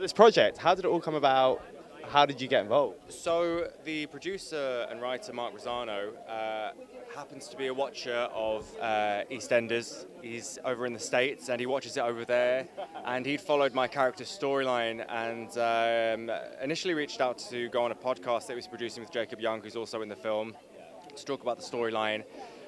this project, how did it all come about? How did you get involved? So the producer and writer Mark Rosano happens to be a watcher of EastEnders. He's over in the States and he watches it over there. And he'd followed my character's storyline and initially reached out to go on a podcast that he was producing with Jacob Young, who's also in the film, to talk about the storyline.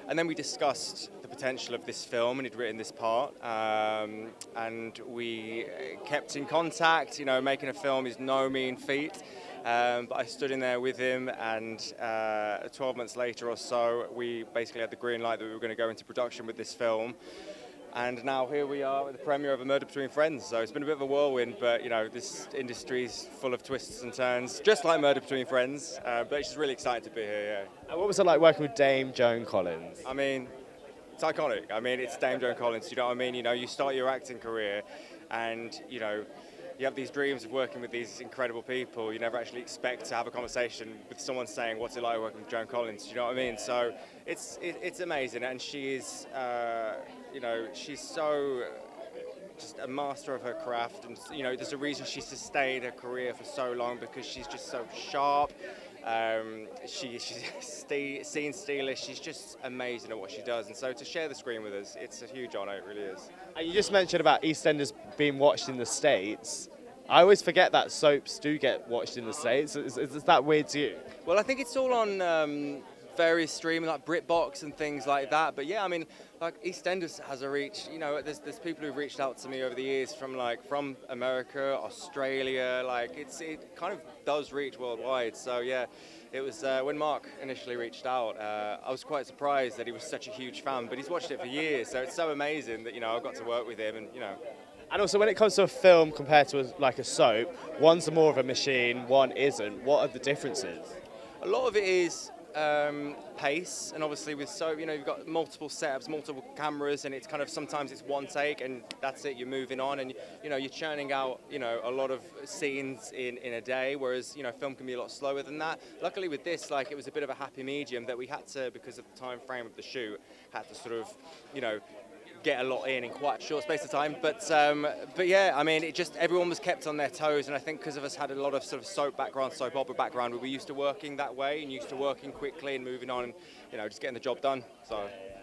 And then we discussed the potential of this film, and he'd written this part, and we kept in contact. You know, making a film is no mean feat, but I stood in there with him, and 12 months later or so, we basically had the green light that we were going to go into production with this film. And now here we are with the premiere of A Murder Between Friends. So it's been a bit of a whirlwind, but you know, this industry's full of twists and turns, just like Murder Between Friends. But it's just really excited to be here, yeah. And what was it like working with Dame Joan Collins? I mean, it's iconic. I mean, it's Dame Joan Collins, you know what I mean? You know, you start your acting career and, you know, you have these dreams of working with these incredible people. You never actually expect to have a conversation with someone saying, what's it like working with Joan Collins? You know what I mean? So it's amazing. And she is, you know, she's so just a master of her craft. And, you know, there's a reason she sustained her career for so long, because she's just so sharp. She's scene stealer. She's just amazing at what she does, and so to share the screen with us, it's a huge honour. It really is. And you just mentioned about EastEnders being watched in the States. I always forget that soaps do get watched in the States. Is that weird to you? Well, I think it's all on various streaming, like BritBox and things like that. But yeah, I mean, like EastEnders has a reach. You know, there's people who've reached out to me over the years from America, Australia. Like it kind of does reach worldwide. So yeah, it was when Mark initially reached out, I was quite surprised that he was such a huge fan. But he's watched it for years, so it's so amazing that, you know, I've got to work with him, and you know. And also, when it comes to a film compared to a soap, one's more of a machine, one isn't. What are the differences? A lot of it is pace, and obviously with soap, you know, you've got multiple setups, multiple cameras, and it's kind of sometimes it's one take and that's it, you're moving on, and you know, you're churning out, you know, a lot of scenes in a day, whereas, you know, film can be a lot slower than that. Luckily with this, like, it was a bit of a happy medium that we had to, because of the time frame of the shoot, had to sort of, you know, get a lot in quite a short space of time, but yeah, I mean, it just, everyone was kept on their toes, and I think because of us had a lot of sort of soap background, soap opera background, we were used to working that way and used to working quickly and moving on and, you know, just getting the job done. So